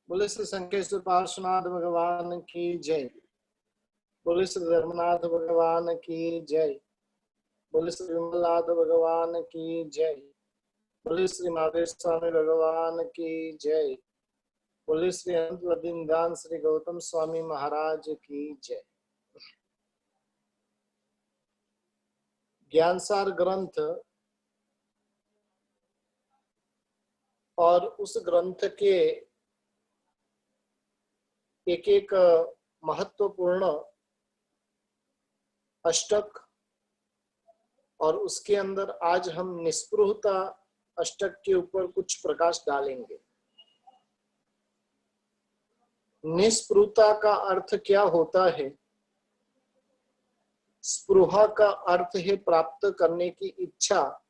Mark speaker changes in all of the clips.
Speaker 1: बोले श्री शंकेश्वर पार्श्वनाथ भगवान की जय। बोले श्री धर्मनाथ भगवान की जय। बोले श्री विमलनाथ भगवान की जय। बोले श्री महादेव स्वामी भगवान की जय। बोले श्री अनंत वृंदावन श्री गौतम स्वामी महाराज की जय। ज्ञानसार ग्रंथ और उस ग्रंथ के एक एक महत्वपूर्ण अष्टक और उसके अंदर आज हम निस्पृहता अष्टक के ऊपर कुछ प्रकाश डालेंगे। निस्पृहता का अर्थ क्या होता है? स्पृहा का अर्थ है प्राप्त करने की इच्छा,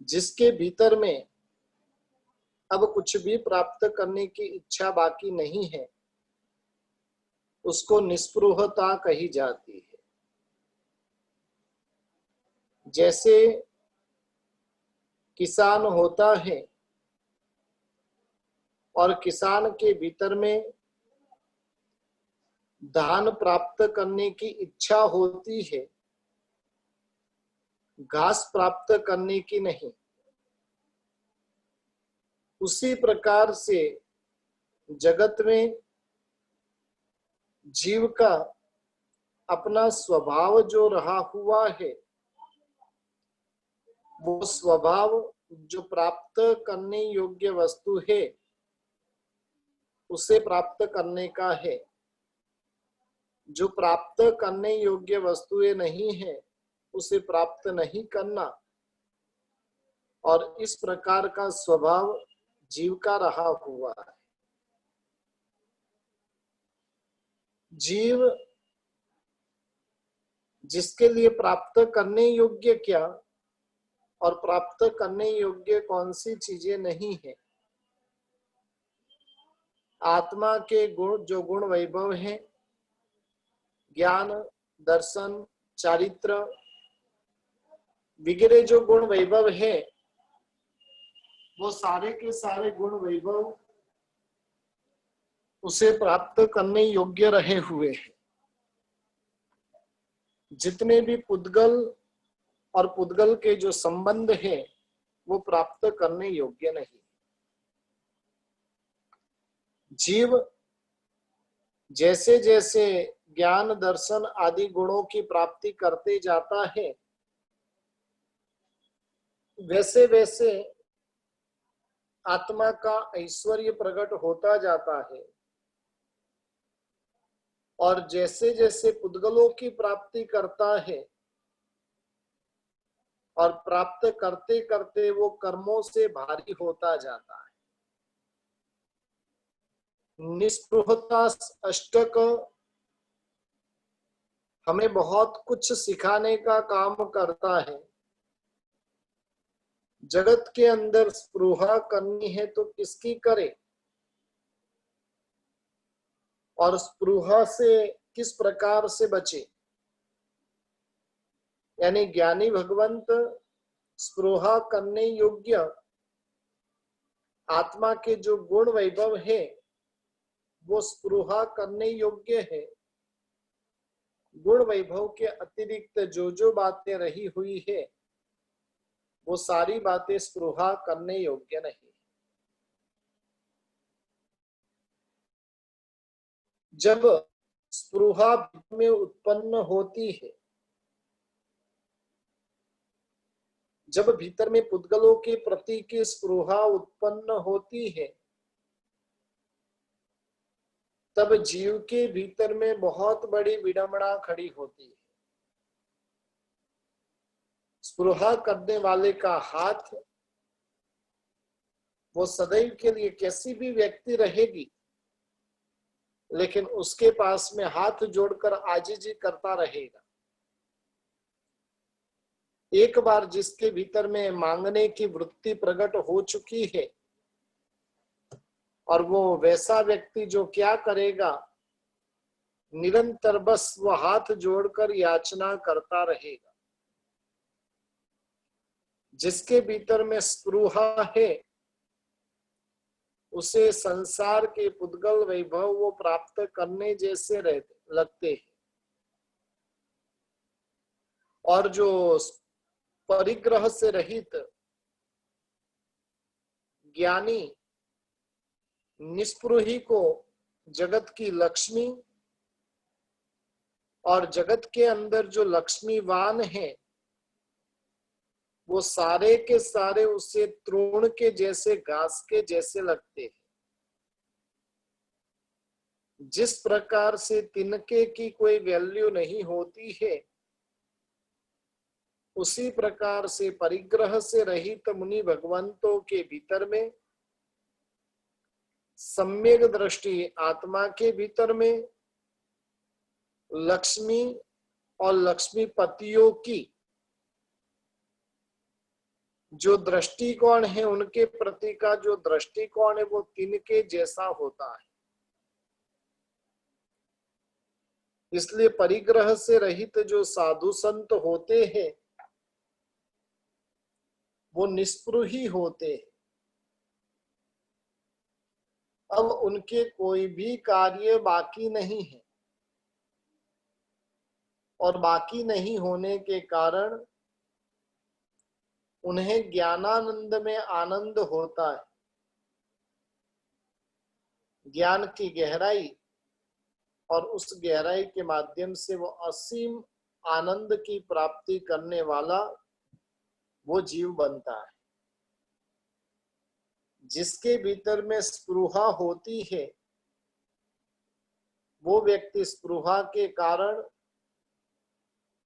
Speaker 1: जिसके भीतर में अब कुछ भी प्राप्त करने की इच्छा बाकी नहीं है, उसको निस्पृहता कही जाती है। जैसे किसान होता है और किसान के भीतर में धान प्राप्त करने की इच्छा होती है, घास प्राप्त करने की नहीं। उसी प्रकार से जगत में जीव का अपना स्वभाव जो रहा हुआ है, वो स्वभाव जो प्राप्त करने योग्य वस्तु है उसे प्राप्त करने का है। जो प्राप्त करने योग्य वस्तुएं नहीं है उसे प्राप्त नहीं करना। और इस प्रकार का स्वभाव जीव का रहा हुआ है। जीव जिसके लिए प्राप्त करने योग्य क्या और प्राप्त करने योग्य कौन सी चीजें नहीं है, आत्मा के गुण जो गुण वैभव है, ज्ञान, दर्शन, चारित्र वगैरह जो गुण वैभव है, वो सारे के सारे गुण वैभव उसे प्राप्त करने योग्य रहे हुए हैं। जितने भी पुद्गल और पुद्गल के जो संबंध है वो प्राप्त करने योग्य नहीं। जीव जैसे जैसे ज्ञान, दर्शन आदि गुणों की प्राप्ति करते जाता है, वैसे वैसे आत्मा का ऐश्वर्य प्रकट होता जाता है। और जैसे जैसे पुद्गलों की प्राप्ति करता है और प्राप्त करते करते वो कर्मों से भारी होता जाता है। निस्पृहता अष्टक हमें बहुत कुछ सिखाने का काम करता है। जगत के अंदर स्पृहा करनी है तो किसकी करे, और स्पृहा से किस प्रकार से बचे। यानी ज्ञानी भगवंत स्पृहा करने योग्य आत्मा के जो गुण वैभव है वो स्पृहा करने योग्य है। गुण वैभव के अतिरिक्त जो जो बातें रही हुई है वो सारी बातें स्पृहा करने योग्य नहीं। जब स्पृहा में उत्पन्न होती है, जब भीतर में पुद्गलों के प्रति की स्पृहा उत्पन्न होती है, तब जीव के भीतर में बहुत बड़ी विडंबना खड़ी होती है। स्पृहा करने वाले का हाथ, वो सदैव के लिए कैसी भी व्यक्ति रहेगी, लेकिन उसके पास में हाथ जोड़कर आजीजी करता रहेगा। एक बार जिसके भीतर में मांगने की वृत्ति प्रकट हो चुकी है, और वो वैसा व्यक्ति जो क्या करेगा, निरंतर बस वो हाथ जोड़कर याचना करता रहेगा। जिसके भीतर में स्पृहा है उसे संसार के पुद्गल वैभव वो प्राप्त करने जैसे लगते हैं। और जो परिग्रह से रहित ज्ञानी निस्पृही को जगत की लक्ष्मी और जगत के अंदर जो लक्ष्मीवान है वो सारे के सारे उसे तृण के जैसे, घास के जैसे लगते हैं। जिस प्रकार से तिनके की कोई वैल्यू नहीं होती है, उसी प्रकार से परिग्रह से रहित मुनि भगवंतों के भीतर में, सम्यक दृष्टि आत्मा के भीतर में लक्ष्मी और लक्ष्मीपतियों की जो दृष्टिकोण है, उनके प्रति का जो दृष्टिकोण है वो तिनके जैसा होता है। इसलिए परिग्रह से रहित जो साधु संत होते हैं वो निस्पृही होते हैं। अब उनके कोई भी कार्य बाकी नहीं है, और बाकी नहीं होने के कारण उन्हें ज्ञानानंद में आनंद होता है। ज्ञान की गहराई, और उस गहराई के माध्यम से वो असीम आनंद की प्राप्ति करने वाला वो जीव बनता है। जिसके भीतर में स्पृहा होती है वो व्यक्ति स्पृहा के कारण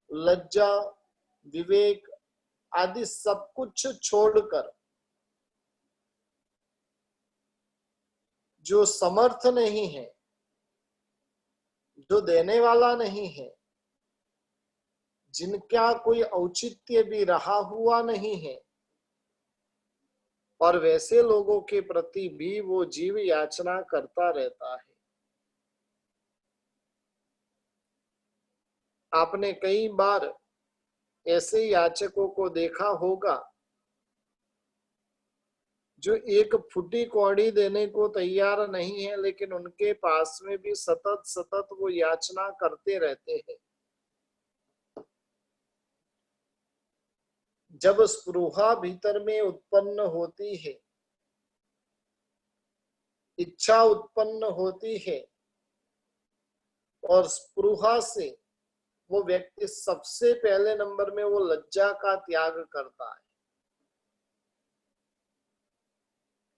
Speaker 1: लज्जा, विवेक आदि सब कुछ छोड़कर, जो समर्थ नहीं है, जो देने वाला नहीं है, जिनका कोई औचित्य भी रहा हुआ नहीं है, और वैसे लोगों के प्रति भी वो जीव याचना करता रहता है। आपने कई बार ऐसे याचकों को देखा होगा जो एक फुटी कौड़ी देने को तैयार नहीं है, लेकिन उनके पास में भी सतत सतत वो याचना करते रहते हैं। जब स्पृहा भीतर में उत्पन्न होती है, इच्छा उत्पन्न होती है, और स्पृहा से वो व्यक्ति सबसे पहले नंबर में वो लज्जा का त्याग करता है।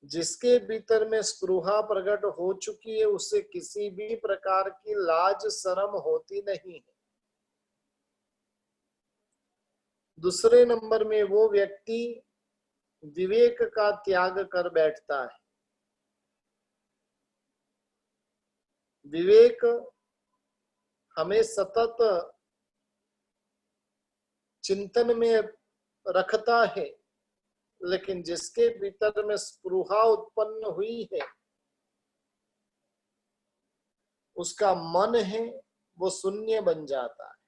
Speaker 1: जिसके भीतर में स्पृहा प्रकट हो चुकी है उसे किसी भी प्रकार की लाज शर्म होती नहीं है। दूसरे नंबर में वो व्यक्ति विवेक का त्याग कर बैठता है। विवेक हमें सतत चिंतन में रखता है, लेकिन जिसके भीतर में स्पृहा उत्पन्न हुई है उसका मन है वो शून्य बन जाता है।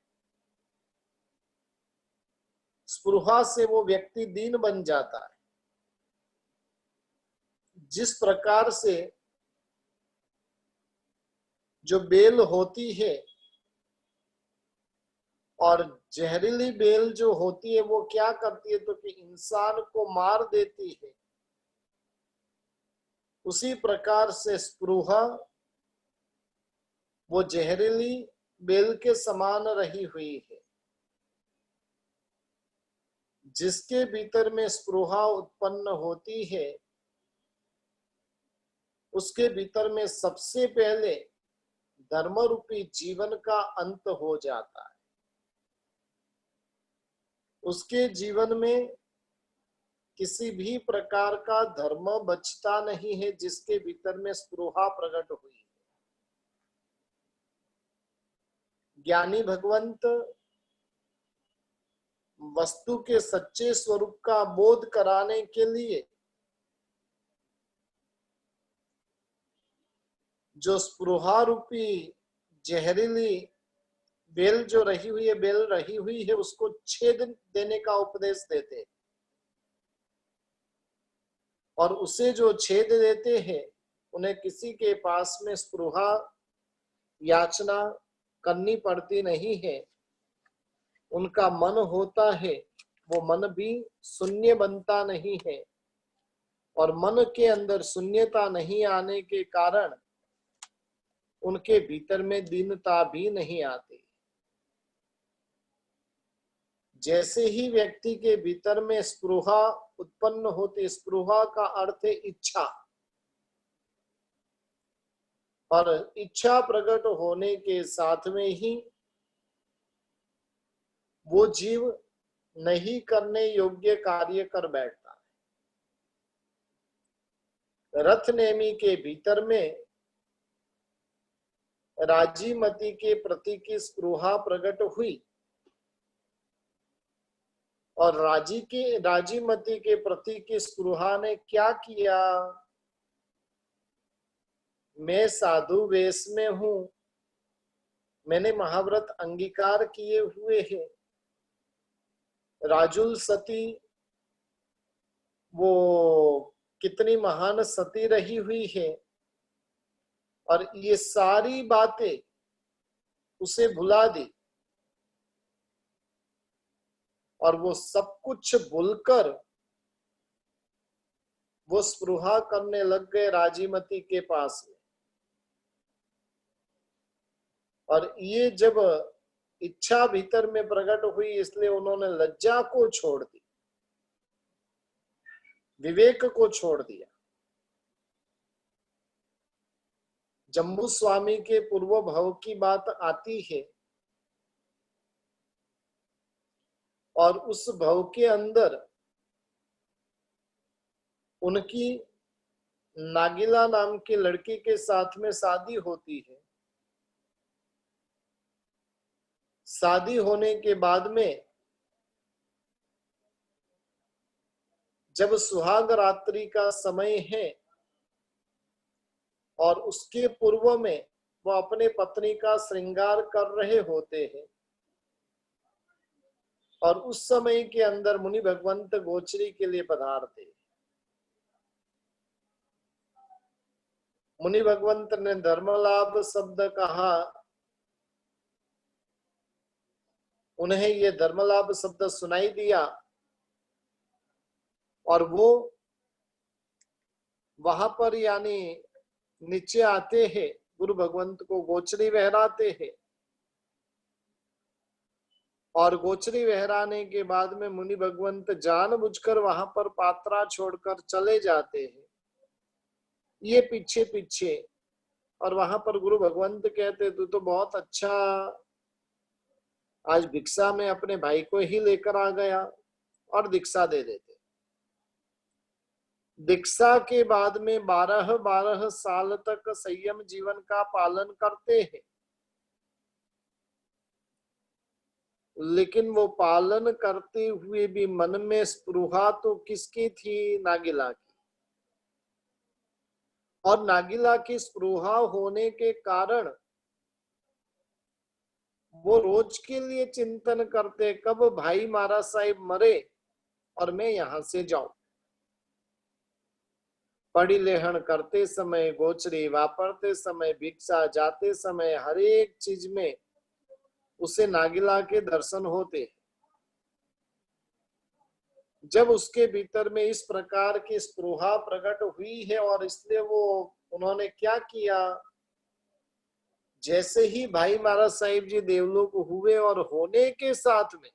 Speaker 1: स्पृहा से वो व्यक्ति दीन बन जाता है। जिस प्रकार से जो बेल होती है, और जहरीली बेल जो होती है वो क्या करती है तो कि इंसान को मार देती है, उसी प्रकार से स्पृहा वो जहरीली बेल के समान रही हुई है। जिसके भीतर में स्पृहा उत्पन्न होती है उसके भीतर में सबसे पहले धर्म रूपी जीवन का अंत हो जाता है। उसके जीवन में किसी भी प्रकार का धर्म बचता नहीं है जिसके भीतर में स्पृहा प्रकट हुई है। ज्ञानी भगवंत वस्तु के सच्चे स्वरूप का बोध कराने के लिए जो स्पृहा रूपी जहरीली बेल जो रही हुई है, बेल रही हुई है, उसको छेद देने का उपदेश देते, और उसे जो छेद देते हैं उन्हें किसी के पास में स्पृहा याचना करनी पड़ती नहीं है। उनका मन होता है, वो मन भी शून्य बनता नहीं है, और मन के अंदर शून्यता नहीं आने के कारण उनके भीतर में दीनता भी नहीं आती। जैसे ही व्यक्ति के भीतर में स्पृहा उत्पन्न होती, स्पृहा का अर्थ है इच्छा, और इच्छा प्रकट होने के साथ में ही वो जीव नहीं करने योग्य कार्य कर बैठता है। रथ नेमी के भीतर में राजी मती के प्रति की स्पृहा प्रकट हुई, और राजी मती के प्रति की स्पृहा ने क्या किया? मैं साधु वेश में हूं, मैंने महाव्रत अंगीकार किए हुए हैं। राजुल सती वो कितनी महान सती रही हुई है, और ये सारी बातें उसे भुला दी, और वो सब कुछ भूलकर वो स्पृहा करने लग गए राजीमती के पास में। और ये जब इच्छा भीतर में प्रकट हुई, इसलिए उन्होंने लज्जा को छोड़ दी, विवेक को छोड़ दिया। जम्बू स्वामी के पूर्व भव की बात आती है, और उस भव के अंदर उनकी नागिला नाम की लड़की के साथ में शादी होती है। शादी होने के बाद में जब सुहाग रात्रि का समय है, और उसके पूर्व में वो अपने पत्नी का श्रृंगार कर रहे होते हैं, और उस समय के अंदर मुनि भगवंत गोचरी के लिए पधारते। मुनि भगवंत ने धर्मलाभ शब्द कहा, उन्हें ये धर्मलाभ शब्द सुनाई दिया, और वो वहां पर यानी नीचे आते हैं, गुरु भगवंत को गोचरी बहराते हैं, और गोचरी बहराने के बाद में मुनि भगवंत जानबूझकर वहां पर पात्रा छोड़कर चले जाते हैं, ये पीछे पीछे। और वहां पर गुरु भगवंत कहते, तू तो बहुत अच्छा आज भिक्षा में अपने भाई को ही लेकर आ गया, और दीक्षा दे देते। दीक्षा के बाद में 12 साल तक संयम जीवन का पालन करते हैं, लेकिन वो पालन करते हुए भी मन में स्पृहा तो किसकी थी? नागिला की। और नागिला की स्पृहा होने के कारण वो रोज के लिए चिंतन करते, कब भाई मारा साहिब मरे और मैं यहां से जाऊं। पड़ी लेहन करते समय, गोचरी वापरते समय, भिक्षा जाते समय, हर एक चीज में उसे नागिला के दर्शन होते। जब उसके भीतर में इस प्रकार की स्पृहा प्रकट हुई है, और इसलिए वो उन्होंने क्या किया, जैसे ही भाई महाराज साहिब जी देवलोक हुए, और होने के साथ में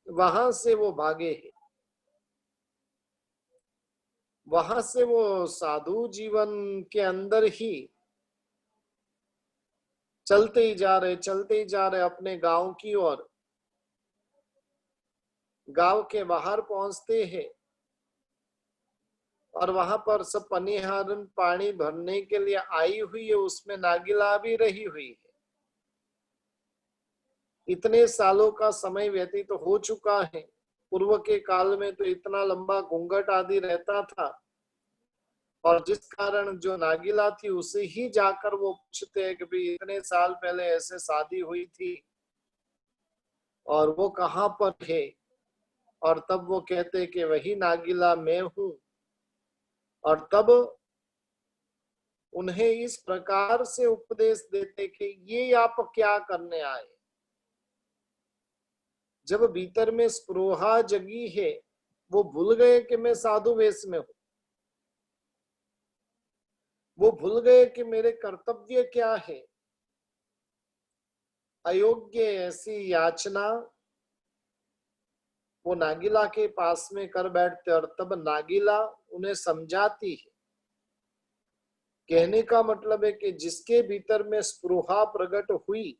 Speaker 1: वहां से वो भागे हैं। वहां से वो साधु जीवन के अंदर ही चलते ही जा रहे अपने गांव की ओर। गांव के बाहर पहुंचते हैं, और वहां पर सब पनिहारन पानी भरने के लिए आई हुई है, उसमें नागिला भी रही हुई है। इतने सालों का समय व्यतीत तो हो चुका है। पूर्व के काल में तो इतना लंबा घूंघट आदि रहता था, और जिस कारण जो नागिला थी उसे ही जाकर वो पूछते हैं कि भाई इतने साल पहले ऐसे शादी हुई थी और वो कहाँ पर है, और तब वो कहते कि वही नागिला मैं हूं, और तब उन्हें इस प्रकार से उपदेश देते कि ये आप क्या करने आए। जब भीतर में स्पृहा जगी है, वो भूल गए कि मैं साधु वेश में हूं, वो भूल गए कि मेरे कर्तव्य क्या है। अयोग्य ऐसी याचना वो नागिला के पास में कर बैठते और तब नागिला उन्हें समझाती है। कहने का मतलब है कि जिसके भीतर में स्पृहा प्रकट हुई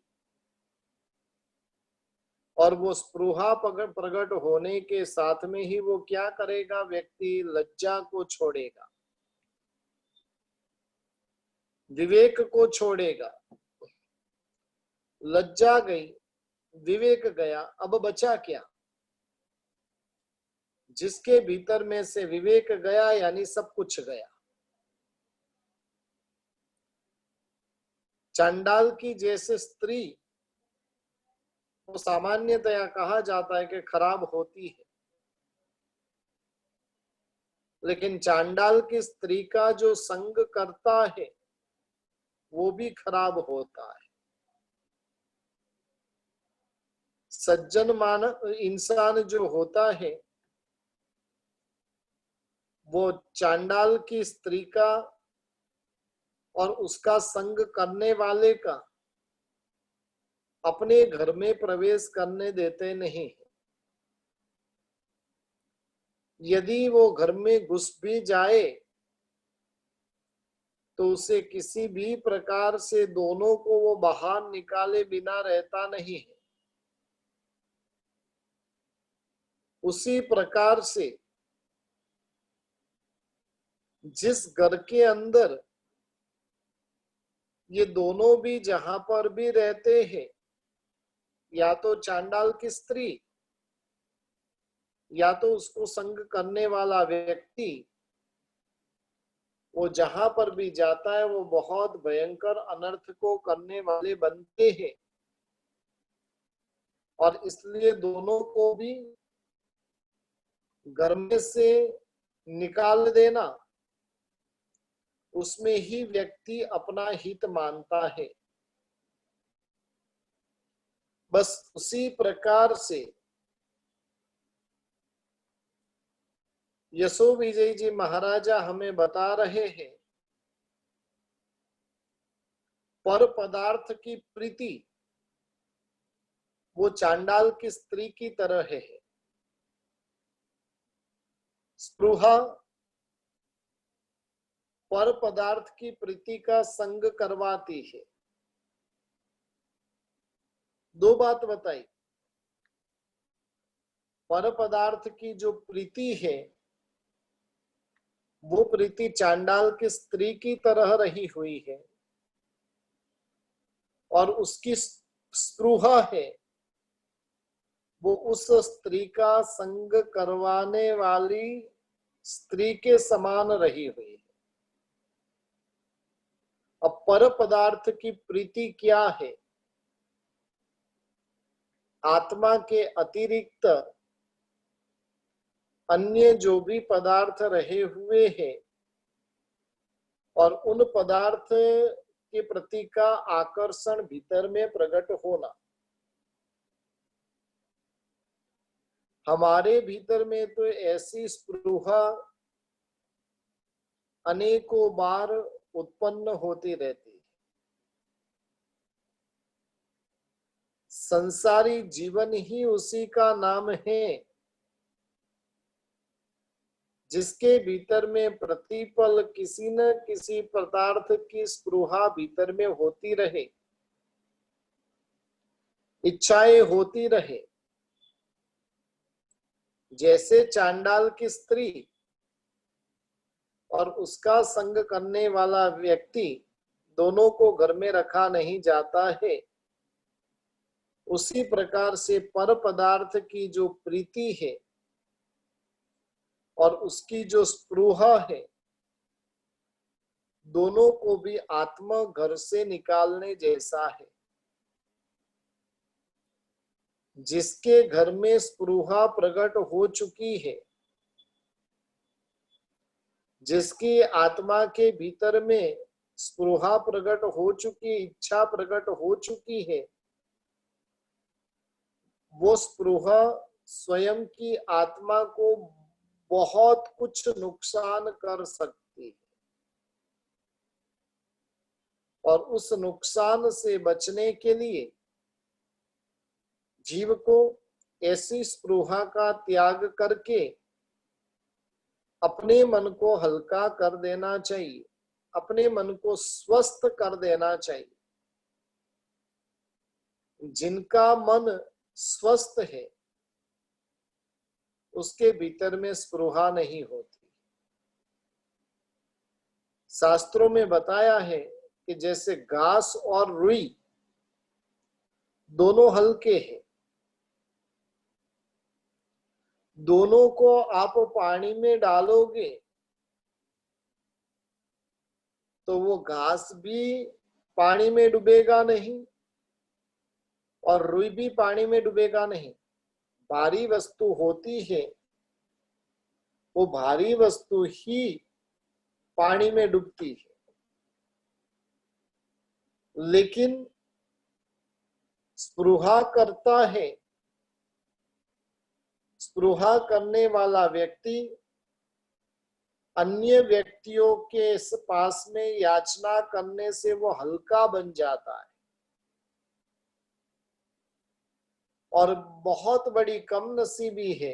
Speaker 1: और वो स्पृहा प्रकट होने के साथ में ही वो क्या करेगा, व्यक्ति लज्जा को छोड़ेगा, विवेक को छोड़ेगा। लज्जा गई, विवेक गया, अब बचा क्या। जिसके भीतर में से विवेक गया यानी सब कुछ गया। चांडाल की जैसे स्त्री तो सामान्यतया कहा जाता है कि खराब होती है, लेकिन चांडाल की स्त्री का जो संग करता है वो भी खराब होता है। सज्जन मानव इंसान जो होता है वो चांडाल की स्त्री का और उसका संग करने वाले का अपने घर में प्रवेश करने देते नहीं। यदि वो घर में घुस भी जाए तो उसे किसी भी प्रकार से दोनों को वो बाहर निकाले बिना रहता नहीं है। उसी प्रकार से जिस घर के अंदर ये दोनों भी जहां पर भी रहते हैं, या तो चांडाल की स्त्री या तो उसको संग करने वाला व्यक्ति, वो जहां पर भी जाता है वो बहुत भयंकर अनर्थ को करने वाले बनते हैं। और इसलिए दोनों को भी घर में से निकाल देना, उसमें ही व्यक्ति अपना हित मानता है। बस उसी प्रकार से यशो विजय जी महाराजा हमें बता रहे हैं, पर पदार्थ की प्रीति वो चांडाल की स्त्री की तरह है। स्पृहा पर पदार्थ की प्रीति का संग करवाती है। दो बात बताई, पर पदार्थ की जो प्रीति है वो प्रीति चांडाल की स्त्री की तरह रही हुई है, और उसकी स्पृहा है वो उस स्त्री का संग करवाने वाली स्त्री के समान रही हुई है। अब पर पदार्थ की प्रीति क्या है? आत्मा के अतिरिक्त अन्य जो भी पदार्थ रहे हुए हैं और उन पदार्थ के प्रति का आकर्षण भीतर में प्रकट होना। हमारे भीतर में तो ऐसी स्पृहा अनेकों बार उत्पन्न होती रहती है। संसारी जीवन ही उसी का नाम है जिसके भीतर में प्रतिपल किसी न किसी पदार्थ की स्पृहा भीतर में होती रहे, इच्छाएं होती रहे। जैसे चांडाल की स्त्री और उसका संग करने वाला व्यक्ति दोनों को घर में रखा नहीं जाता है, उसी प्रकार से पर पदार्थ की जो प्रीति है और उसकी जो स्पृहा है, दोनों को भी आत्मा घर से निकालने जैसा है। जिसके घर में स्पृहा प्रकट हो चुकी है, जिसकी आत्मा के भीतर में स्पृहा प्रकट हो चुकी, इच्छा प्रकट हो चुकी है, वो स्पृहा स्वयं की आत्मा को बहुत कुछ नुकसान कर सकती है, और उस नुकसान से बचने के लिए जीव को ऐसी स्पृहा का त्याग करके अपने मन को हल्का कर देना चाहिए, अपने मन को स्वस्थ कर देना चाहिए। जिनका मन स्वस्थ है उसके भीतर में स्पृहा नहीं होती। शास्त्रों में बताया है कि जैसे घास और रुई दोनों हल्के हैं, दोनों को आप पानी में डालोगे तो वो घास भी पानी में डूबेगा नहीं और रुई भी पानी में डूबेगा नहीं। भारी वस्तु होती है, वो भारी वस्तु ही पानी में डूबती है। लेकिन स्पृहा करता है, स्पृहा करने वाला व्यक्ति अन्य व्यक्तियों के पास में याचना करने से वो हल्का बन जाता है। और बहुत बड़ी कम नसीबी है,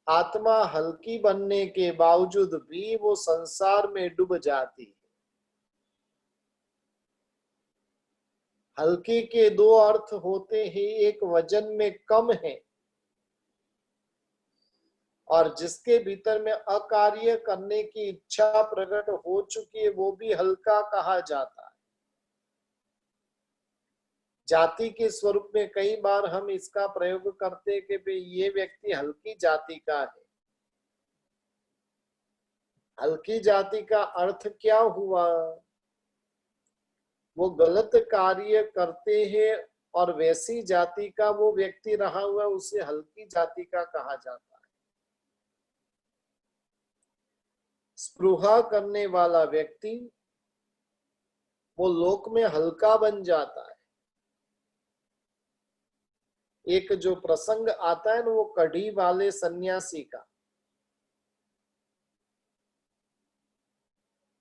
Speaker 1: आत्मा हल्की बनने के बावजूद भी वो संसार में डूब जाती है। हल्के के दो अर्थ होते हैं, एक वजन में कम है और जिसके भीतर में अकार्य करने की इच्छा प्रकट हो चुकी है वो भी हल्का कहा जाता है। जाति के स्वरूप में कई बार हम इसका प्रयोग करते कि भाई ये व्यक्ति हल्की जाति का है। हल्की जाति का अर्थ क्या हुआ? वो गलत कार्य करते हैं और वैसी जाति का वो व्यक्ति रहा हुआ, उसे हल्की जाति का कहा जाता है। स्पृहा करने वाला व्यक्ति वो लोक में हल्का बन जाता है। एक जो प्रसंग आता है ना, वो कढ़ी वाले सन्यासी का,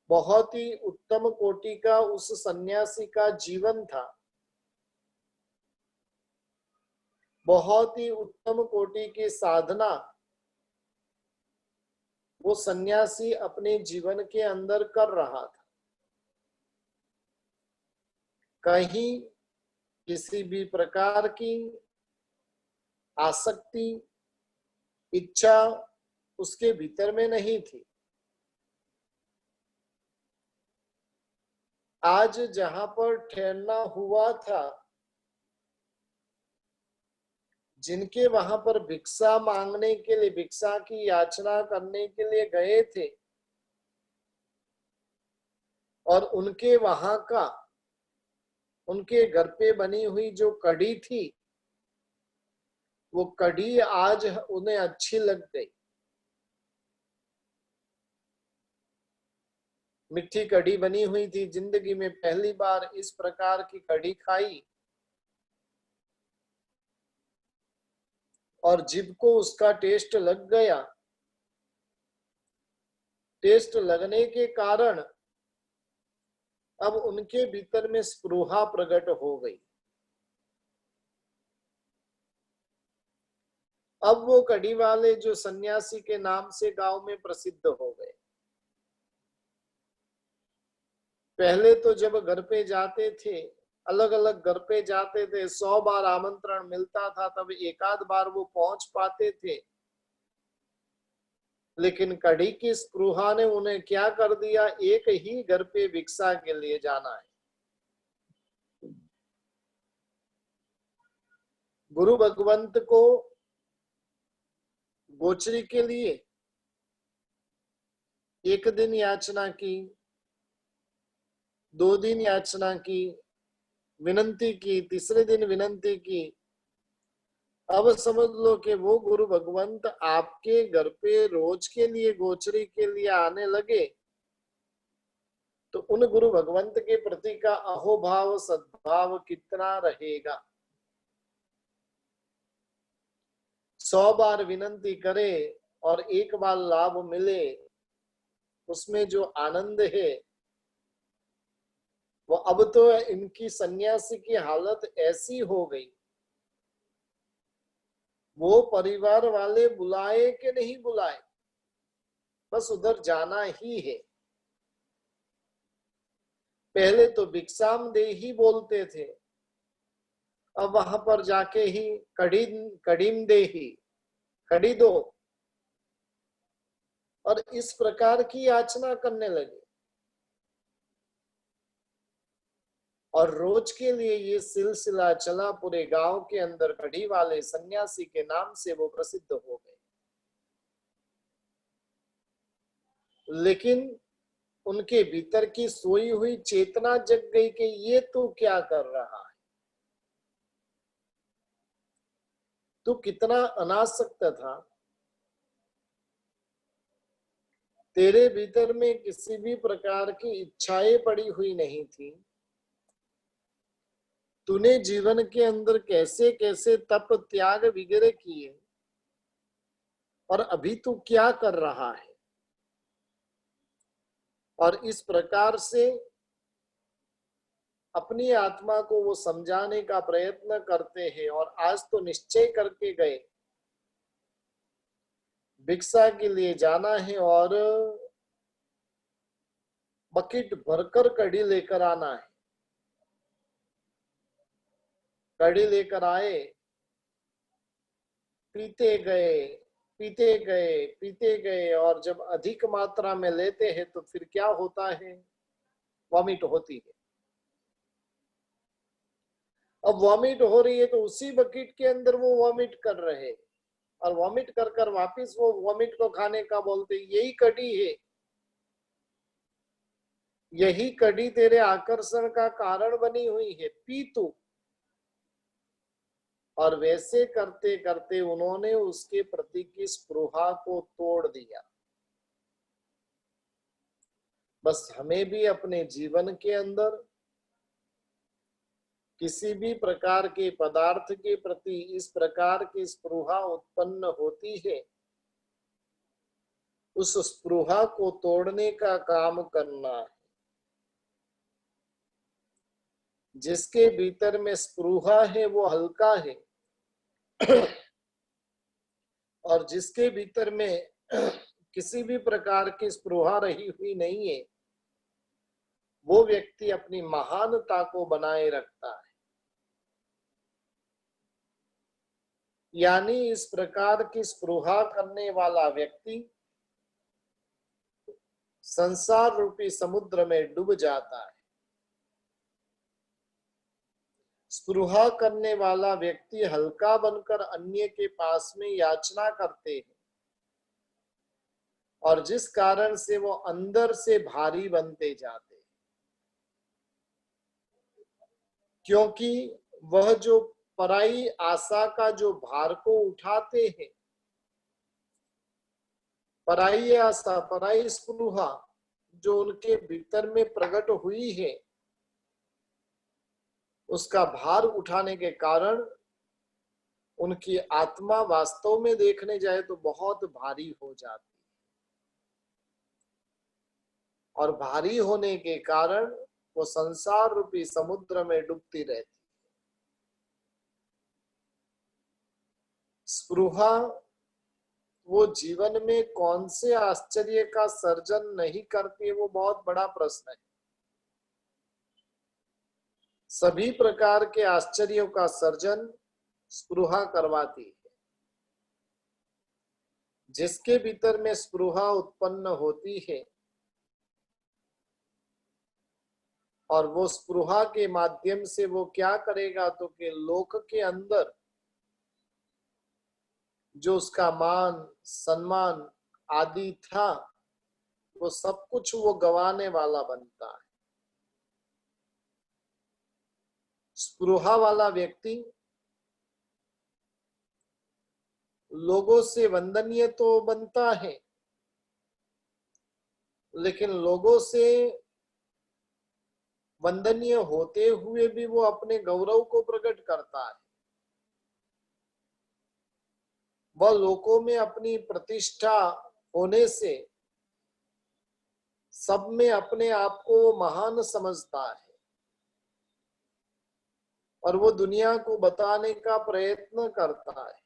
Speaker 1: बहुत ही उत्तम कोटि का उस सन्यासी का जीवन था। बहुत ही उत्तम कोटि की साधना वो सन्यासी अपने जीवन के अंदर कर रहा था। कहीं किसी भी प्रकार की आसक्ति, इच्छा उसके भीतर में नहीं थी। आज जहां पर ठहरना हुआ था, जिनके वहां पर भिक्षा मांगने के लिए, भिक्षा की याचना करने के लिए गए थे, और उनके वहां का, उनके घर पे बनी हुई जो कढ़ी थी, वो कढ़ी आज उन्हें अच्छी लग गई। मिठी कढ़ी बनी हुई थी, जिंदगी में पहली बार इस प्रकार की कढ़ी खाई और जीभ को उसका टेस्ट लग गया। टेस्ट लगने के कारण अब उनके भीतर में स्पृहा प्रकट हो गई। अब वो कढ़ी वाले जो सन्यासी के नाम से गांव में प्रसिद्ध हो गए। पहले तो जब घर पे जाते थे, अलग अलग घर पे जाते थे, 100 बार आमंत्रण मिलता था तब एकाध बार वो पहुंच पाते थे। लेकिन कढ़ी की स्पृहा ने उन्हें क्या कर दिया, एक ही घर पे भिक्षा के लिए जाना है। गुरु भगवंत को गोचरी के लिए एक दिन याचना की, 2 दिन याचना की, विनंती की, तीसरे दिन विनंती की, अब समझ लो कि वो गुरु भगवंत आपके घर पे रोज के लिए गोचरी के लिए आने लगे तो उन गुरु भगवंत के प्रति का अहोभाव सद्भाव कितना रहेगा। 100 बार विनंती करे और एक बार लाभ मिले, उसमें जो आनंद है वो अब तो इनकी सन्यासी की हालत ऐसी हो गई, वो परिवार वाले बुलाए कि नहीं बुलाए, बस उधर जाना ही है। पहले तो भिक्षाम दे ही बोलते थे, अब वहां पर जाके ही कड़ीम दे ही, कड़ी दो, और इस प्रकार की याचना करने लगे। और रोज के लिए ये सिलसिला चला, पूरे गांव के अंदर कड़ी वाले सन्यासी के नाम से वो प्रसिद्ध हो गए। लेकिन उनके भीतर की सोई हुई चेतना जग गई कि ये तू क्या कर रहा है, तू कितना अनासक्त था, तेरे भीतर में किसी भी प्रकार की इच्छाएं पड़ी हुई नहीं थी, तूने जीवन के अंदर कैसे कैसे तप त्याग वगैरह किए, और अभी तू क्या कर रहा है। और इस प्रकार से अपनी आत्मा को वो समझाने का प्रयत्न करते हैं। और आज तो निश्चय करके गए भिक्षा के लिए जाना है और बकेट भरकर कड़ी लेकर आना है। कड़ी लेकर आए, पीते गए पीते गए पीते गए, और जब अधिक मात्रा में लेते हैं तो फिर क्या होता है, वॉमिट होती है। अब वॉमिट हो रही है तो उसी बकेट के अंदर वो वॉमिट कर रहे, और वॉमिट कर कर वापिस वो वॉमिट को खाने का बोलते, यही कड़ी है, यही कड़ी तेरे आकर्षण का कारण बनी हुई है, पी तू। और वैसे करते करते उन्होंने उसके प्रति की स्पृहा को तोड़ दिया। बस हमें भी अपने जीवन के अंदर किसी भी प्रकार के पदार्थ के प्रति इस प्रकार की स्पृहा उत्पन्न होती है, उस स्पृहा को तोड़ने का काम करना है। जिसके भीतर में स्पृहा है वो हल्का है, और जिसके भीतर में किसी भी प्रकार की स्पृहा रही हुई नहीं है, वो व्यक्ति अपनी महानता को बनाए रखता है। यानी इस प्रकार की स्पृहा करने वाला व्यक्ति संसार रूपी समुद्र में डूब जाता है। स्पृहा करने वाला व्यक्ति हल्का बनकर अन्य के पास में याचना करते हैं, और जिस कारण से वो अंदर से भारी बनते जाते हैं, क्योंकि वह जो पराई आशा का जो भार को उठाते हैं, पराई आशा पराई स्पृहा जो उनके भीतर में प्रकट हुई है, उसका भार उठाने के कारण उनकी आत्मा वास्तव में देखने जाए तो बहुत भारी हो जाती है, और भारी होने के कारण वो संसार रूपी समुद्र में डूबती रहती। स्पृहा वो जीवन में कौन से आश्चर्य का सर्जन नहीं करती है, वो बहुत बड़ा प्रश्न है। सभी प्रकार के आश्चर्यों का सर्जन स्पृहा करवाती है। जिसके भीतर में स्पृहा उत्पन्न होती है, और वो स्पृहा के माध्यम से वो क्या करेगा, तो कि लोक के अंदर जो उसका मान सम्मान आदि था, वो सब कुछ वो गंवाने वाला बनता है। स्पृहा वाला व्यक्ति लोगों से वंदनीय तो बनता है, लेकिन लोगों से वंदनीय होते हुए भी वो अपने गौरव को प्रकट करता है। वह लोगों में अपनी प्रतिष्ठा होने से सब में अपने आप को महान समझता है और वो दुनिया को बताने का प्रयत्न करता है।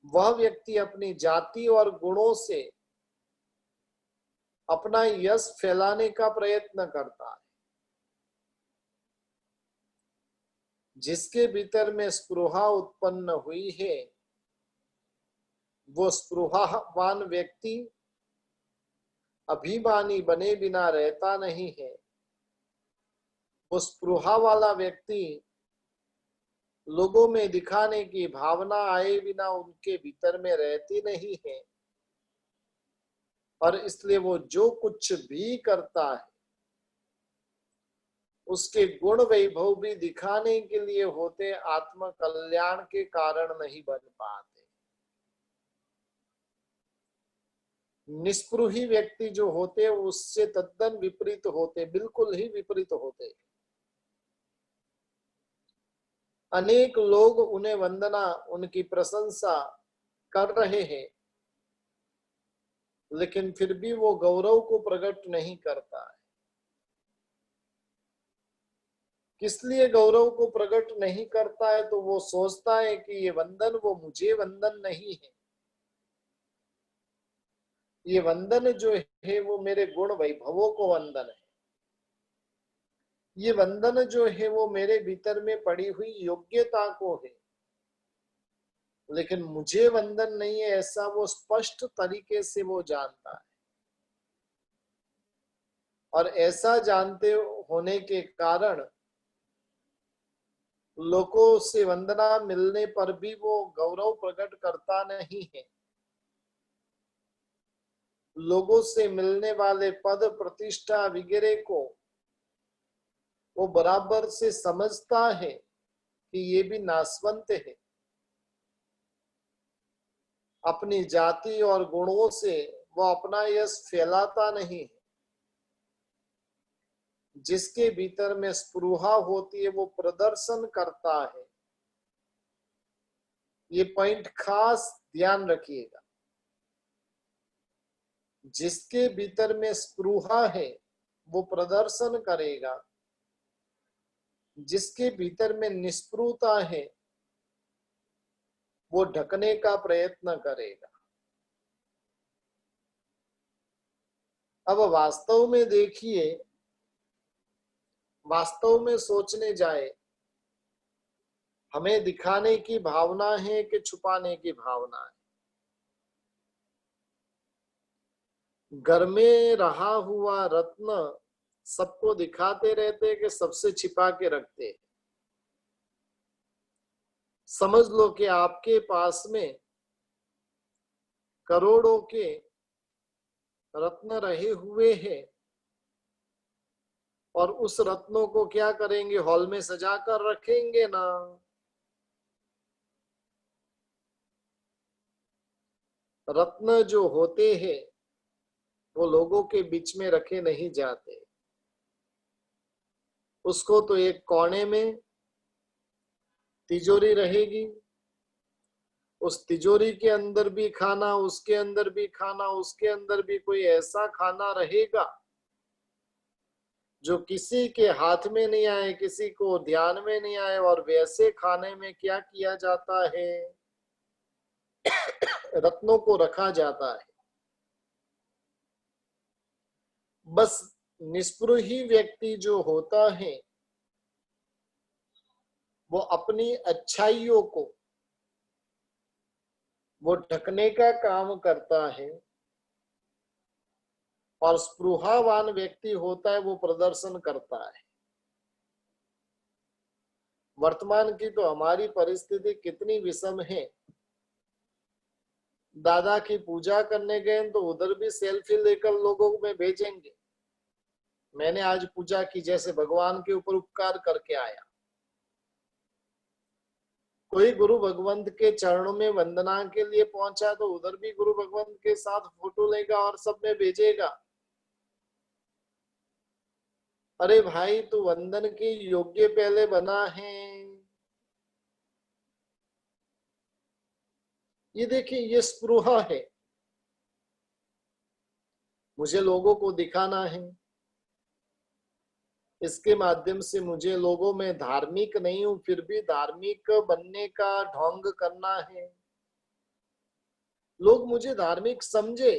Speaker 1: वह व्यक्ति अपनी जाति और गुणों से अपना यश फैलाने का प्रयत्न करता है। जिसके भीतर में स्पृहा उत्पन्न हुई है, वो स्पृहावान व्यक्ति अभिमानी बने बिना रहता नहीं है। वो स्पृहा वाला व्यक्ति लोगों में दिखाने की भावना आए बिना उनके भीतर में रहती नहीं है, और इसलिए वो जो कुछ भी करता है उसके गुण वैभव भी दिखाने के लिए होते, आत्म कल्याण के कारण नहीं बन पाते। निस्पृही व्यक्ति जो होते उससे तद्दन विपरीत होते, बिल्कुल ही विपरीत होते। अनेक लोग उन्हें वंदना, उनकी प्रशंसा कर रहे हैं, लेकिन फिर भी वो गौरव को प्रकट नहीं करता है। किस लिए गौरव को प्रकट नहीं करता है? तो वो सोचता है कि ये वंदन वो मुझे वंदन नहीं है, ये वंदन जो है वो मेरे गुण वैभवों को वंदन है, ये वंदन जो है वो मेरे भीतर में पड़ी हुई योग्यता को है, लेकिन मुझे वंदन नहीं है, ऐसा वो स्पष्ट तरीके से वो जानता है। और ऐसा जानते होने के कारण लोगों से वंदना मिलने पर भी वो गौरव प्रकट करता नहीं है। लोगों से मिलने वाले पद प्रतिष्ठा वगैरह को वो बराबर से समझता है कि ये भी नाशवंत है। अपनी जाति और गुणों से वो अपना यश फैलाता नहीं है। जिसके भीतर में स्पृहा होती है वो प्रदर्शन करता है। ये पॉइंट खास ध्यान रखिएगा। जिसके भीतर में स्पृहा है वो प्रदर्शन करेगा, जिसके भीतर में निस्पृहता है वो ढकने का प्रयत्न करेगा। अब वास्तव में देखिए, वास्तव में सोचने जाए, हमें दिखाने की भावना है कि छुपाने की भावना है? घर में रहा हुआ रत्न सबको दिखाते रहते कि सबसे छिपा के रखते। समझ लो कि आपके पास में करोड़ों के रत्न रहे हुए हैं और उस रत्नों को क्या करेंगे? हॉल में सजा कर रखेंगे ना। रत्न जो होते हैं वो लोगों के बीच में रखे नहीं जाते। उसको तो एक कोने में तिजोरी रहेगी, उस तिजोरी के अंदर भी खाना, उसके अंदर भी खाना, उसके अंदर भी कोई ऐसा खाना रहेगा जो किसी के हाथ में नहीं आए, किसी को ध्यान में नहीं आए। और वैसे खाने में क्या किया जाता है? रत्नों को रखा जाता है। बस निस्पृही व्यक्ति जो होता है वो अपनी अच्छाइयों को वो ढकने का काम करता है, और स्पृहावान व्यक्ति होता है वो प्रदर्शन करता है। वर्तमान की तो हमारी परिस्थिति कितनी विषम है। दादा की पूजा करने गए तो उधर भी सेल्फी लेकर लोगों में भेजेंगे, मैंने आज पूजा की, जैसे भगवान के ऊपर उपकार करके आया। कोई गुरु भगवंत के चरणों में वंदना के लिए पहुंचा तो उधर भी गुरु भगवंत के साथ फोटो लेगा और सब में भेजेगा। अरे भाई, तू वंदन के योग्य पहले बना है। ये देखिए, ये स्पृहा है। मुझे लोगों को दिखाना है, इसके माध्यम से मुझे लोगों में धार्मिक नहीं हूं फिर भी धार्मिक बनने का ढोंग करना है। लोग मुझे धार्मिक समझे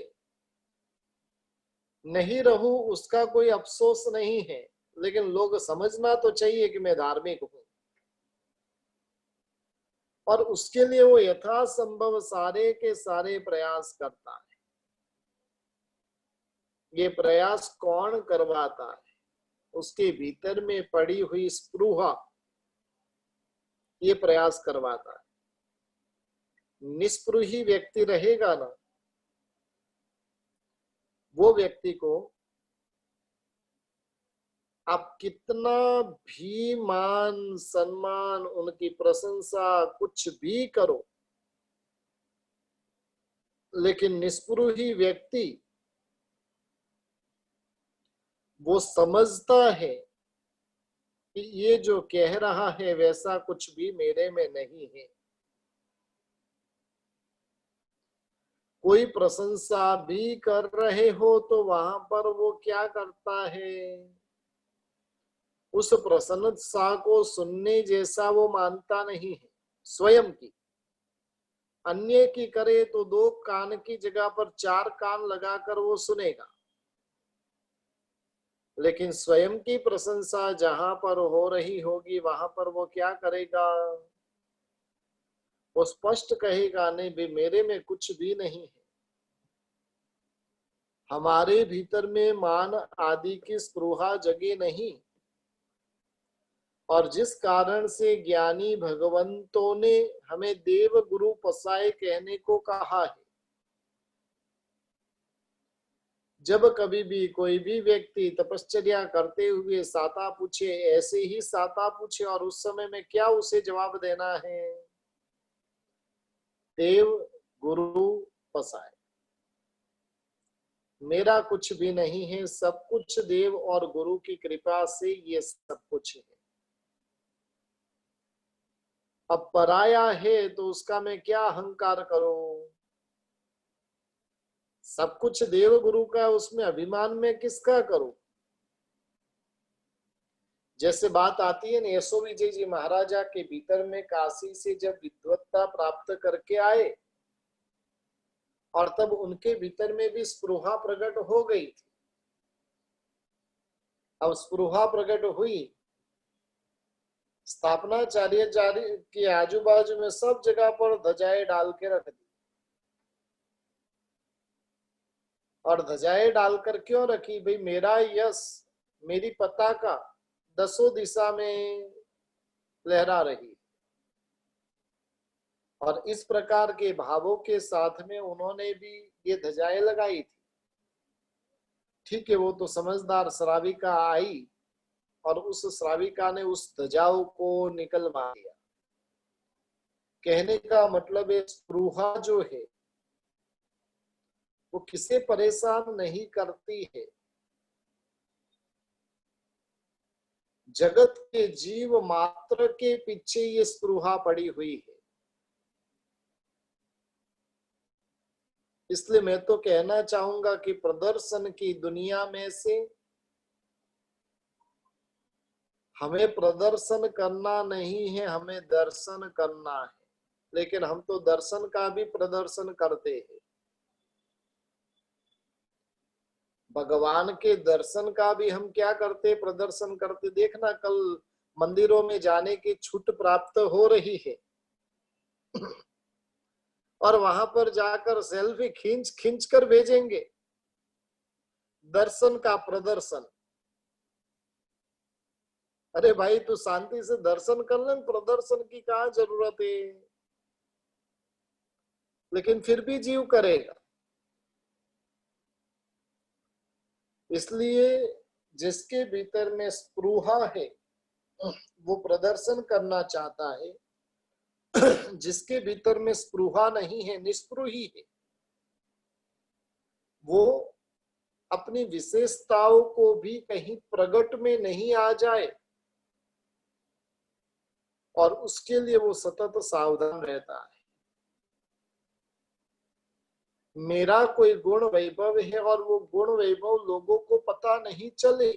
Speaker 1: नहीं रहूं उसका कोई अफसोस नहीं है, लेकिन लोग समझना तो चाहिए कि मैं धार्मिक हूं। और उसके लिए वो यथासंभव सारे के सारे प्रयास करता है। ये प्रयास कौन करवाता है? उसके भीतर में पड़ी हुई स्पृहा ये प्रयास करवाता है। निस्पृही व्यक्ति रहेगा ना, वो व्यक्ति को आप कितना भी मान सम्मान, उनकी प्रशंसा कुछ भी करो, लेकिन निस्पृही व्यक्ति वो समझता है कि ये जो कह रहा है वैसा कुछ भी मेरे में नहीं है। कोई प्रशंसा भी कर रहे हो तो वहां पर वो क्या करता है, उस प्रशंसा को सुनने जैसा वो मानता नहीं है स्वयं की। अन्य की करे तो 2 कान की जगह पर 4 कान लगाकर वो सुनेगा, लेकिन स्वयं की प्रशंसा जहां पर हो रही होगी वहां पर वो क्या करेगा, वो स्पष्ट कहेगा नहीं भी मेरे में कुछ भी नहीं है। हमारे भीतर में मान आदि की स्पृहा जगे नहीं, और जिस कारण से ज्ञानी भगवंतों ने हमें देव गुरु पसाए कहने को कहा है। जब कभी भी कोई भी व्यक्ति तपश्चर्या करते हुए साता पूछे, ऐसे ही साता पूछे और उस समय में क्या उसे जवाब देना है, देव गुरु पसाए, मेरा कुछ भी नहीं है, सब कुछ देव और गुरु की कृपा से ये सब कुछ है। अब पराया है तो उसका मैं क्या अहंकार करूं? सब कुछ देव गुरु का, उसमें अभिमान में किसका करूं? जैसे बात आती है ना, यशो विजय जी महाराजा के भीतर में काशी से जब विद्वत्ता प्राप्त करके आए और तब उनके भीतर में भी स्पृहा प्रकट हो गई थी। अब स्पृहा प्रकट हुई, स्थापनाचार्य के आजू बाजू में सब जगह पर ध्वजाएं डाल के रख दी। और ध्वजाएं डालकर क्यों रखी? भाई मेरा यश, मेरी पताका 10 दिशा में लहरा रही। और इस प्रकार के भावों के साथ में उन्होंने भी ये ध्वजाएं लगाई थी। ठीक है, वो तो समझदार श्राविका आई और उस श्राविका ने उस ध्वजाओं को निकलवा दिया। कहने का मतलब है स्पृहा जो है वो किसे परेशान नहीं करती है। जगत के जीव मात्र के पीछे ये स्पृहा पड़ी हुई है। इसलिए मैं तो कहना चाहूंगा कि प्रदर्शन की दुनिया में से हमें प्रदर्शन करना नहीं है, हमें दर्शन करना है। लेकिन हम तो दर्शन का भी प्रदर्शन करते हैं। भगवान के दर्शन का भी हम क्या करते, प्रदर्शन करते। देखना, कल मंदिरों में जाने की छूट प्राप्त हो रही है और वहां पर जाकर सेल्फी खींच खींच कर भेजेंगे। दर्शन का प्रदर्शन। अरे भाई, तू शांति से दर्शन कर ले, प्रदर्शन की क्या जरूरत है? लेकिन फिर भी जीव करेगा। इसलिए जिसके भीतर में स्पृहा है वो प्रदर्शन करना चाहता है, जिसके भीतर में स्पृहा नहीं है, निस्पृही है, वो अपनी विशेषताओं को भी कहीं प्रकट में नहीं आ जाए, और उसके लिए वो सतत सावधान रहता है। मेरा कोई गुण वैभव है और वो गुण वैभव लोगों को पता नहीं चले,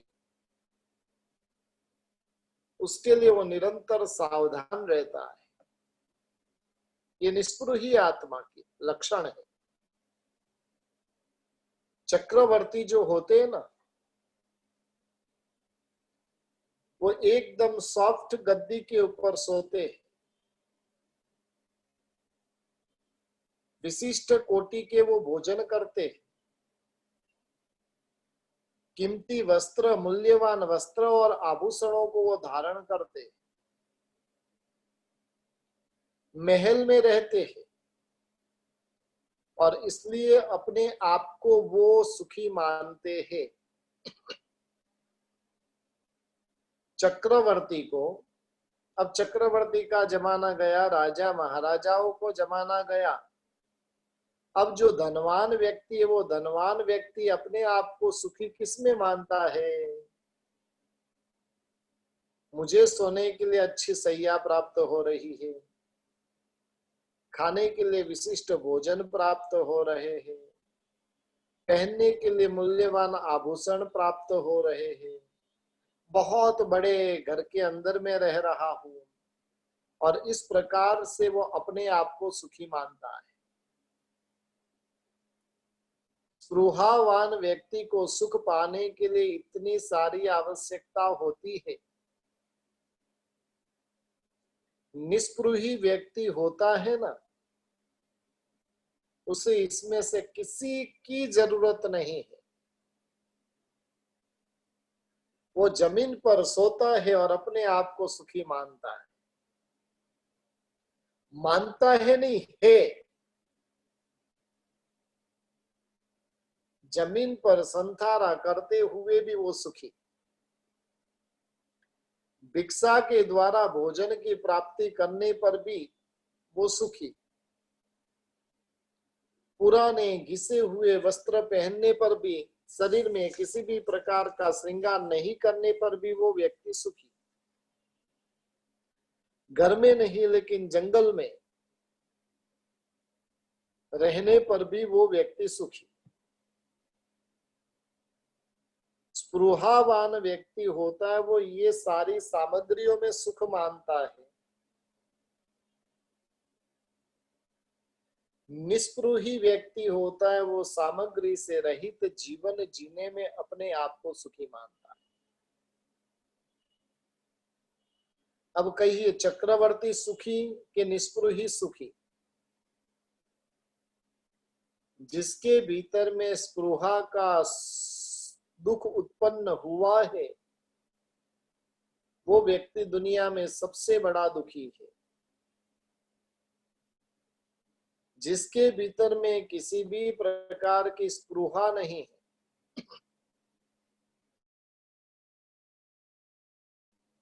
Speaker 1: उसके लिए वो निरंतर सावधान रहता है। ये निस्पृही आत्मा की लक्षण है। चक्रवर्ती जो होते हैं ना, वो एकदम सॉफ्ट गद्दी के ऊपर सोते हैं, विशिष्ट कोटि के वो भोजन करते, कीमती वस्त्र, मूल्यवान वस्त्र और आभूषणों को वो धारण करते, महल में रहते हैं, और इसलिए अपने आप को वो सुखी मानते हैं। चक्रवर्ती को, अब चक्रवर्ती का जमाना गया, राजा महाराजाओं को जमाना गया। अब जो धनवान व्यक्ति है, वो धनवान व्यक्ति अपने आप को सुखी किसमें मानता है? मुझे सोने के लिए अच्छी सैया प्राप्त हो रही है, खाने के लिए विशिष्ट भोजन प्राप्त हो रहे हैं, पहनने के लिए मूल्यवान आभूषण प्राप्त हो रहे हैं, बहुत बड़े घर के अंदर में रह रहा हूं, और इस प्रकार से वो अपने आप को सुखी मानता है। स्पृहावान व्यक्ति को सुख पाने के लिए इतनी सारी आवश्यकता होती है। निस्पृही व्यक्ति होता है ना, उसे इसमें से किसी की जरूरत नहीं है। वो जमीन पर सोता है और अपने आप को सुखी मानता है। मानता है नहीं है, जमीन पर संथारा करते हुए भी वो सुखी, भिक्षा के द्वारा भोजन की प्राप्ति करने पर भी वो सुखी, पुराने घिसे हुए वस्त्र पहनने पर भी, शरीर में किसी भी प्रकार का श्रृंगार नहीं करने पर भी वो व्यक्ति सुखी, घर में नहीं लेकिन जंगल में रहने पर भी वो व्यक्ति सुखी। स्पृहावान व्यक्ति होता है, वो ये सारी सामग्रियों में सुख मानता है। निस्पृही व्यक्ति होता है, वो सामग्री से रहित जीवन जीने में अपने आप को सुखी मानता है। अब कहिए, चक्रवर्ती सुखी कि निस्पृही सुखी? जिसके भीतर में स्पृहा का दुख उत्पन्न हुआ है, वो व्यक्ति दुनिया में सबसे बड़ा दुखी है। जिसके भीतर में किसी भी प्रकार की स्पृहा नहीं है,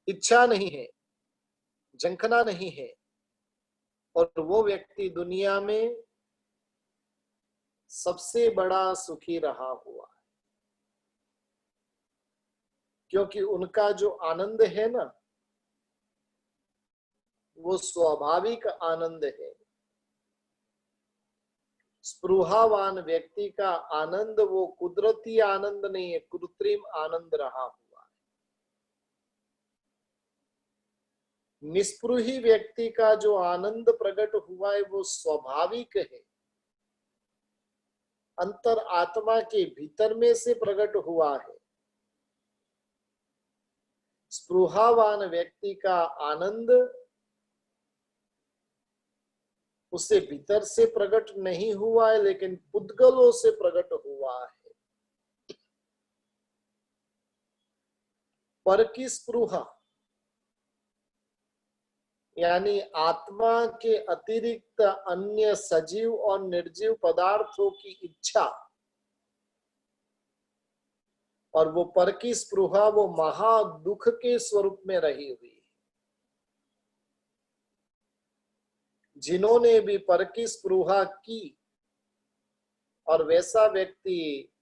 Speaker 1: इच्छा नहीं है, झंखना नहीं है, और वो व्यक्ति दुनिया में सबसे बड़ा सुखी रहा हुआ है। क्योंकि उनका जो आनंद है ना, वो स्वाभाविक आनंद है। स्पृहावान व्यक्ति का आनंद वो कुदरती आनंद नहीं है, कृत्रिम आनंद रहा हुआ है। निस्पृही व्यक्ति का जो आनंद प्रकट हुआ है, वो स्वाभाविक है, अंतर आत्मा के भीतर में से प्रकट हुआ है। स्पृहावान व्यक्ति का आनंद उससे भीतर से प्रकट नहीं हुआ है, लेकिन पुद्गलों से प्रकट हुआ है। पर की स्पृहा यानी आत्मा के अतिरिक्त अन्य सजीव और निर्जीव पदार्थों की इच्छा, और वो पर की स्पृहा वो महा दुख के स्वरूप में रही हुई है। जिन्होंने भी पर की स्पृहा की, और वैसा व्यक्ति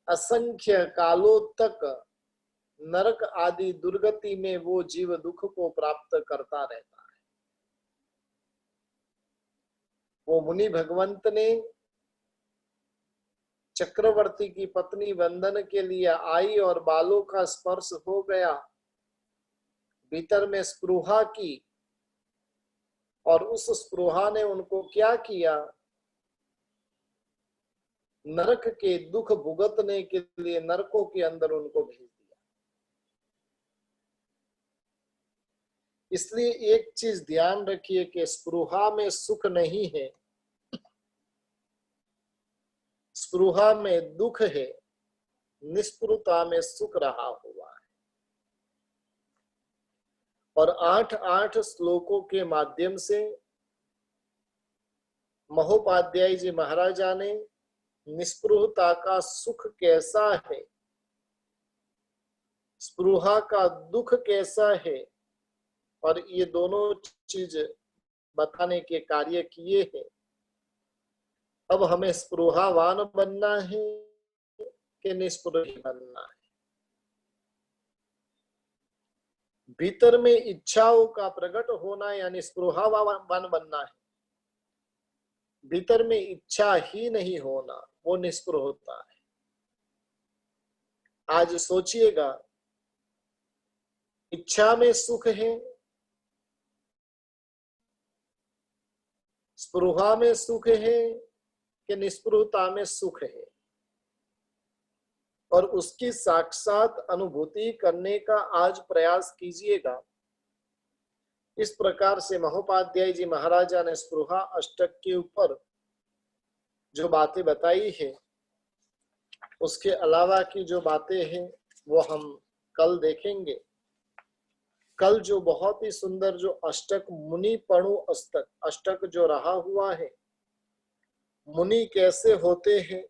Speaker 1: असंख्य कालों तक नरक आदि दुर्गति में वो जीव दुख को प्राप्त करता रहता है। वो मुनि भगवंत ने चक्रवर्ती की पत्नी वंदन के लिए आई और बालों का स्पर्श हो गया, भीतर में स्पृहा की, और उस स्पृहा ने उनको क्या किया, नरक के दुख भुगतने के लिए नरकों के अंदर उनको भेज दिया। इसलिए एक चीज ध्यान रखिए कि स्पृहा में सुख नहीं है, स्पृहा में दुख है, निस्पृहता में सुख रहा हुआ है। और 8 श्लोकों के माध्यम से महोपाध्याय जी महाराजा ने निस्पृहता का सुख कैसा है, स्पृहा का दुख कैसा है, और ये दोनों चीज बताने के कार्य किए हैं। अब हमें स्पृहावान बनना है कि निस्पृही बनना है। भीतर में इच्छाओं का प्रकट होना यानी स्पृहावान बनना है, भीतर में इच्छा ही नहीं होना वो निस्पृह होता है। आज सोचिएगा, इच्छा में सुख है, स्पृहा में सुख है कि निस्पृहता में सुख है, और उसकी साक्षात अनुभूति करने का आज प्रयास कीजिएगा। इस प्रकार से महोपाध्याय जी महाराजा ने स्पृहा अष्टक के ऊपर जो बातें बताई है, उसके अलावा की जो बातें हैं वो हम कल देखेंगे। कल जो बहुत ही सुंदर जो अष्टक मुनि पणु अष्टक जो रहा हुआ है, मुनि कैसे होते हैं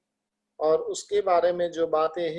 Speaker 1: और उसके बारे में जो बातें हैं